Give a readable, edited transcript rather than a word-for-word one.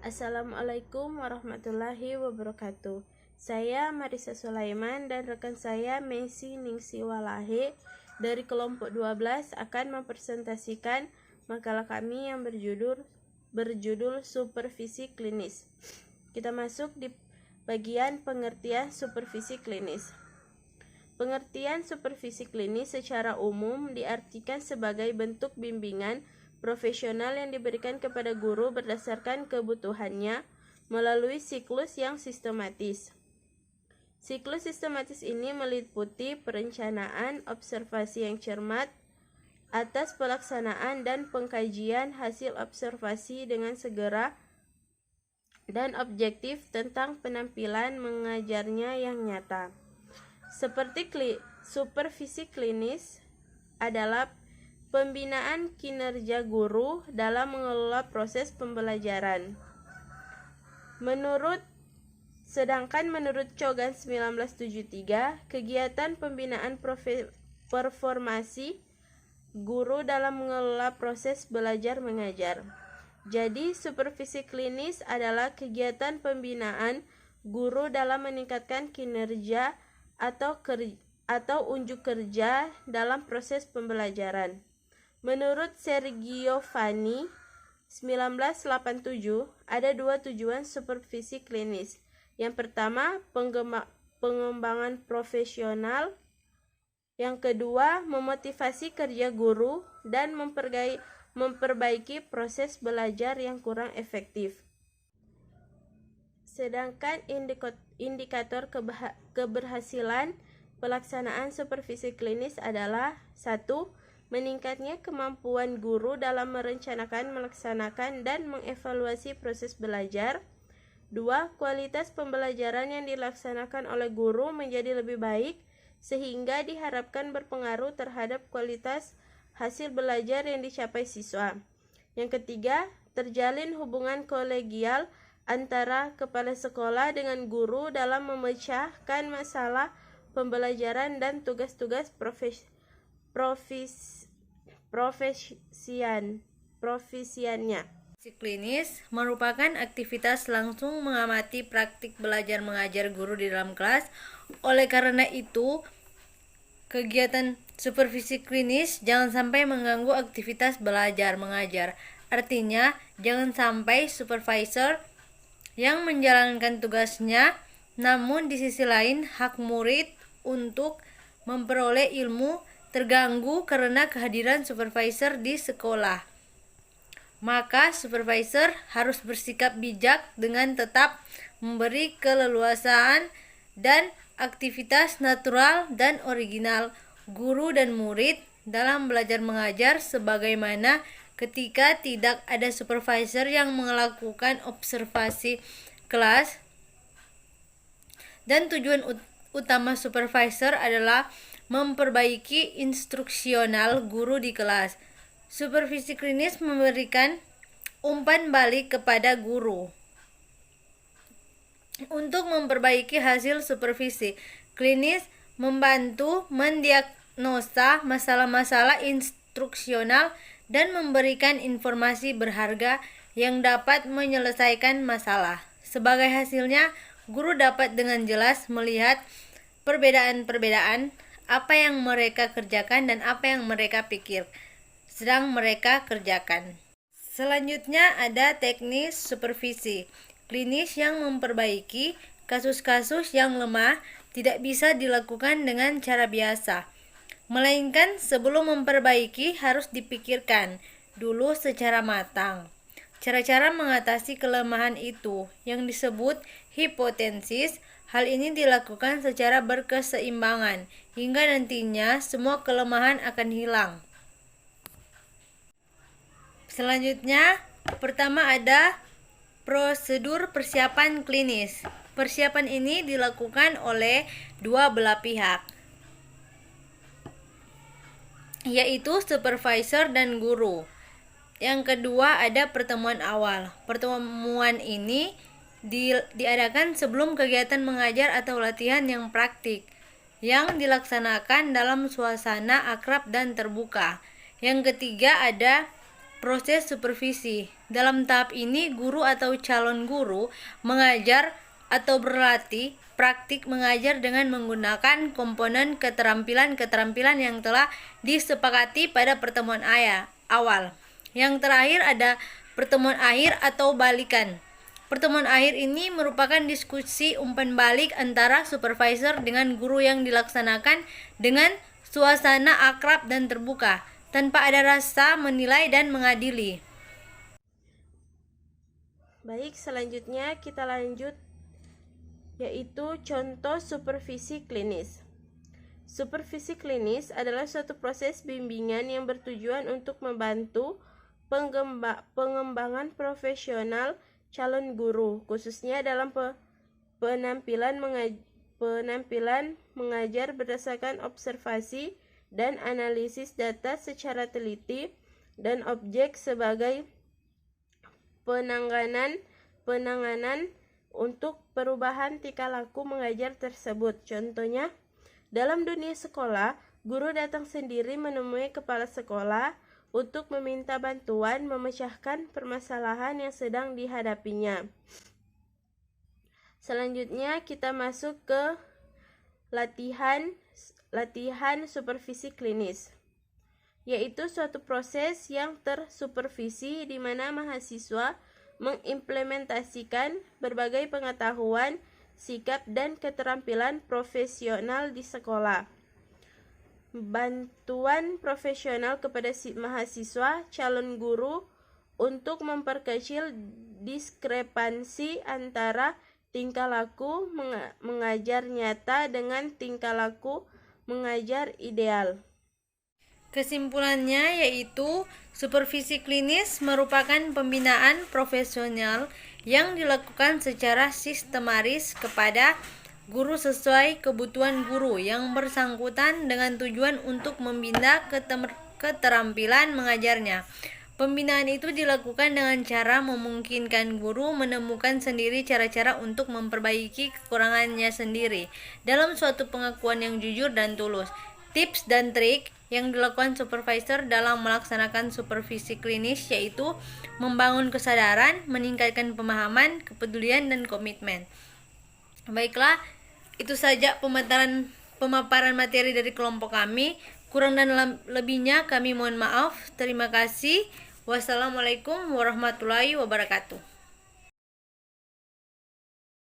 Assalamualaikum warahmatullahi wabarakatuh. Saya Marisa Sulaiman dan rekan saya Messi Ningsiwalahe dari kelompok 12 akan mempresentasikan makalah kami yang berjudul Supervisi Klinis. Kita masuk di bagian pengertian supervisi klinis. Pengertian supervisi klinis secara umum diartikan sebagai bentuk bimbingan profesional yang diberikan kepada guru berdasarkan kebutuhannya melalui siklus yang sistematis. Siklus sistematis ini meliputi perencanaan, observasi yang cermat atas pelaksanaan dan pengkajian hasil observasi dengan segera dan objektif tentang penampilan mengajarnya yang nyata. Seperti supervisi klinis adalah pembinaan kinerja guru dalam mengelola proses pembelajaran. Sedangkan menurut Cogan 1973, kegiatan pembinaan performasi guru dalam mengelola proses belajar mengajar. Jadi, supervisi klinis adalah kegiatan pembinaan guru dalam meningkatkan kinerja atau unjuk kerja dalam proses pembelajaran. Menurut Sergio Fanni 1987, ada dua tujuan supervisi klinis. Yang pertama, pengembangan profesional. Yang kedua, memotivasi kerja guru dan memperbaiki proses belajar yang kurang efektif. Sedangkan indikator keberhasilan pelaksanaan supervisi klinis adalah 1. Meningkatnya kemampuan guru dalam merencanakan, melaksanakan, dan mengevaluasi proses belajar. 2. Kualitas pembelajaran yang dilaksanakan oleh guru menjadi lebih baik sehingga diharapkan berpengaruh terhadap kualitas hasil belajar yang dicapai siswa. Yang ketiga, terjalin hubungan kolegial antara kepala sekolah dengan guru dalam memecahkan masalah pembelajaran dan tugas-tugas profesiannya. Klinis merupakan aktivitas langsung mengamati praktik belajar mengajar guru di dalam kelas. Oleh karena itu, kegiatan supervisi klinis jangan sampai mengganggu aktivitas belajar mengajar. Artinya, jangan sampai supervisor yang menjalankan tugasnya, namun di sisi lain hak murid untuk memperoleh ilmu terganggu karena kehadiran supervisor di sekolah. Maka supervisor harus bersikap bijak dengan tetap memberi keleluasaan dan aktivitas natural dan original guru dan murid dalam belajar mengajar, sebagaimana ketika tidak ada supervisor yang melakukan observasi kelas. Dan tujuan utama supervisor adalah memperbaiki instruksional guru di kelas. Supervisi klinis memberikan umpan balik kepada guru untuk memperbaiki hasil supervisi. Klinis membantu mendiagnosa masalah-masalah instruksional dan memberikan informasi berharga yang dapat menyelesaikan masalah. Sebagai hasilnya, guru dapat dengan jelas melihat perbedaan-perbedaan apa yang mereka kerjakan dan apa yang mereka sedang mereka kerjakan. Selanjutnya ada teknis supervisi klinis yang memperbaiki kasus-kasus yang lemah tidak bisa dilakukan dengan cara biasa, melainkan sebelum memperbaiki harus dipikirkan dulu secara matang. Cara-cara mengatasi kelemahan itu yang disebut hipotesis. Hal ini dilakukan secara berkeseimbangan hingga nantinya semua kelemahan akan hilang. Selanjutnya, pertama ada prosedur persiapan klinis. Persiapan ini dilakukan oleh dua belah pihak, yaitu supervisor dan guru. Yang kedua ada pertemuan awal. Pertemuan ini diadakan sebelum kegiatan mengajar atau latihan yang praktik yang dilaksanakan dalam suasana akrab dan terbuka. Yang ketiga ada proses supervisi. Dalam tahap ini, guru atau calon guru mengajar atau berlatih praktik mengajar dengan menggunakan komponen keterampilan-keterampilan yang telah disepakati pada pertemuan awal. Yang terakhir ada pertemuan akhir atau balikan. Pertemuan akhir ini merupakan diskusi umpan balik antara supervisor dengan guru yang dilaksanakan dengan suasana akrab dan terbuka, tanpa ada rasa menilai dan mengadili. Baik, selanjutnya kita lanjut, yaitu contoh supervisi klinis. Supervisi klinis adalah suatu proses bimbingan yang bertujuan untuk membantu pengembangan profesional calon guru, khususnya dalam penampilan mengajar berdasarkan observasi dan analisis data secara teliti dan objek sebagai penanganan untuk perubahan tingkah laku mengajar tersebut. Contohnya, dalam dunia sekolah, guru datang sendiri menemui kepala sekolah untuk meminta bantuan memecahkan permasalahan yang sedang dihadapinya. Selanjutnya kita masuk ke latihan supervisi klinis, yaitu suatu proses yang tersupervisi di mana mahasiswa mengimplementasikan berbagai pengetahuan, sikap, dan keterampilan profesional di sekolah. Bantuan profesional kepada mahasiswa calon guru untuk memperkecil diskrepansi antara tingkah laku mengajar nyata dengan tingkah laku mengajar ideal. Kesimpulannya yaitu supervisi klinis merupakan pembinaan profesional yang dilakukan secara sistematis kepada guru sesuai kebutuhan guru yang bersangkutan dengan tujuan untuk membina keterampilan mengajarnya. Pembinaan itu dilakukan dengan cara memungkinkan guru menemukan sendiri cara-cara untuk memperbaiki kekurangannya sendiri dalam suatu pengakuan yang jujur dan tulus. Tips dan trik yang dilakukan supervisor dalam melaksanakan supervisi klinis yaitu membangun kesadaran, meningkatkan pemahaman, kepedulian, dan komitmen. Baiklah, itu saja pemaparan materi dari kelompok kami. Kurang dan lebihnya kami mohon maaf. Terima kasih. Wassalamualaikum warahmatullahi wabarakatuh.